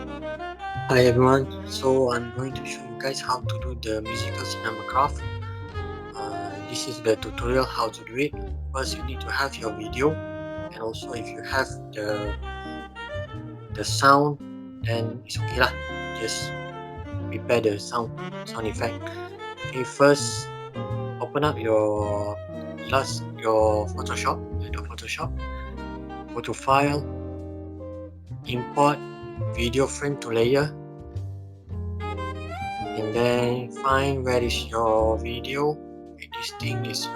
Hi everyone, so I'm going to show you guys how to do the musical Cinemagraph. This is the tutorial how to do it. First you need to have your video, and also if you have the sound, then it's okay lah. Just prepare the sound effect. Okay, first open up your Photoshop, Adobe Photoshop. Go to File, Import Video Frame to Layer, and then find where is your video. Okay, this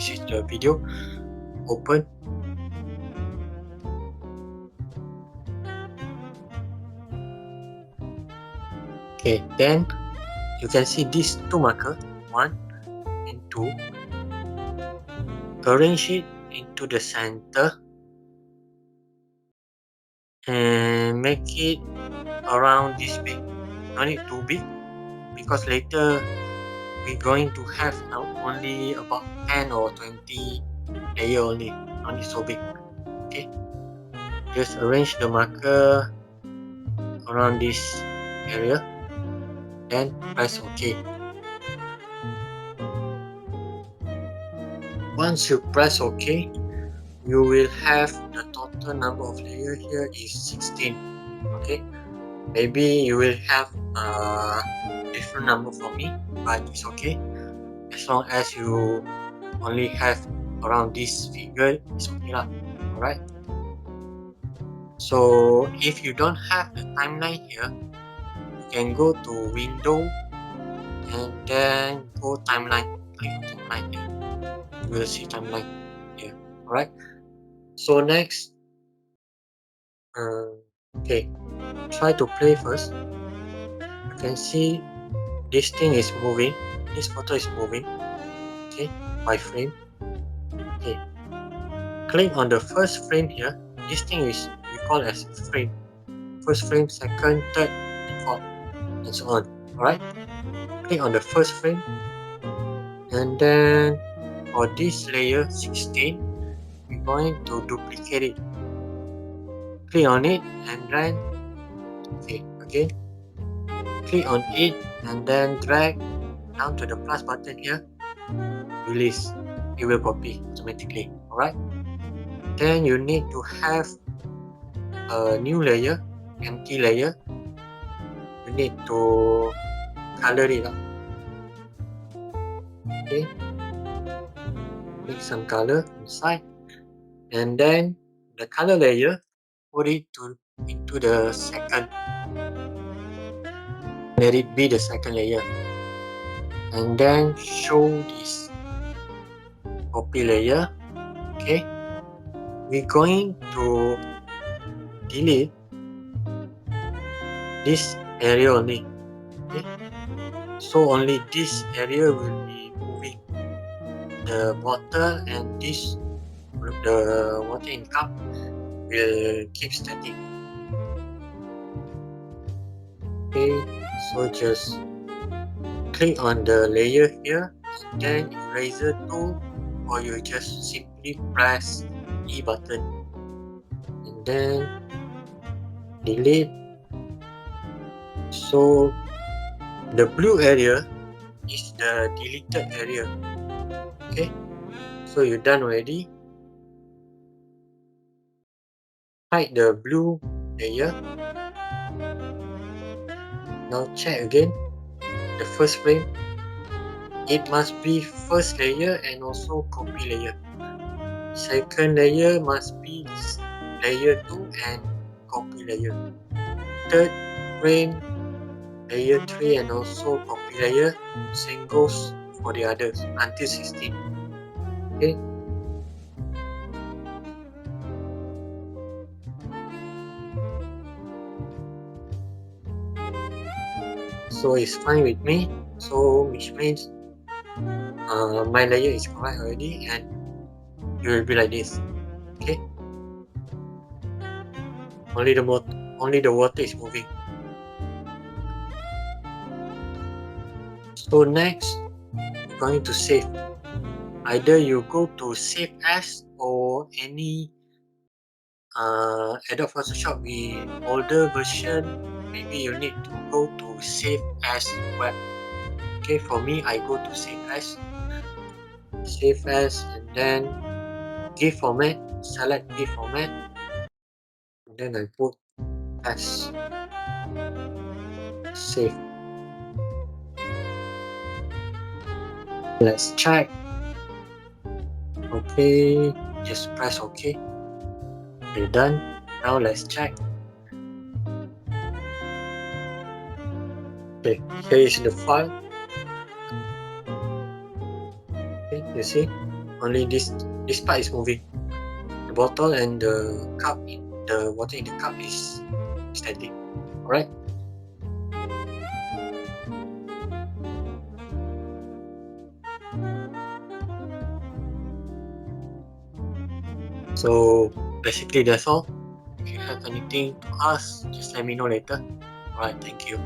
is the video. Open. Okay, then you can see these two markers, 1 and 2. Arrange it into the center and make it around this big. Not it too big, because later we're going to have only about 10 or 20 layer only. Not it so big. Okay, just arrange the marker around this area, then press OK. Once you press OK, you will have the total number of layers here is 16. Okay, maybe you will have a different number for me, but it's okay as long as you only have around this figure. It's okay lah. Alright, so if you don't have the timeline here, you can go to window and then go timeline. Click on timeline here, you will see timeline here. Alright, so next, okay, try to play first. You can see this thing is moving, this photo is moving. Okay, by frame. Okay, click on the first frame here. This thing is we call as frame. First frame, second, third, and fourth, and so on. Alright, click on the first frame, and then for this layer 16, we're going to duplicate it. Click on it and then again click on it and then drag down to the plus button here, release. It will copy automatically. Alright, then you need to have a new layer, empty layer. You need to color it up. Okay, make some color inside, and then the color layer, put it into the second. Let it be the second layer, and then show this copy layer. Okay, we're going to delete this area only. Okay, so only this area will be moving. The water and the water in cup will keep static. Okay, so just click on the layer here and then eraser tool, or you just simply press E button and then delete. So the blue area is the deleted area. Okay, so you're done already. Hide the blue layer. Now check again the first frame. It must be first layer and also copy layer. Second layer must be layer 2 and copy layer. Third frame, layer 3 and also copy layer. Same goes for the others until 16. Okay, so it's fine with me, so which means my layer is correct already, and it will be like this. Okay, only the water is moving. So next, we're going to save. Either you go to save as, or any Adobe Photoshop with older version maybe you need to go to save as web. Okay, for me, I go to save as, and then GIF format, select GIF format, and then I put as save. Let's check. Okay, just press OK. Okay, done. Now let's check. Okay, here is the file. Okay, you see, only this part is moving. The bottle and the cup, the water in the cup is static. Alright. So basically that's all. If you have anything to ask, just let me know later. Alright, thank you.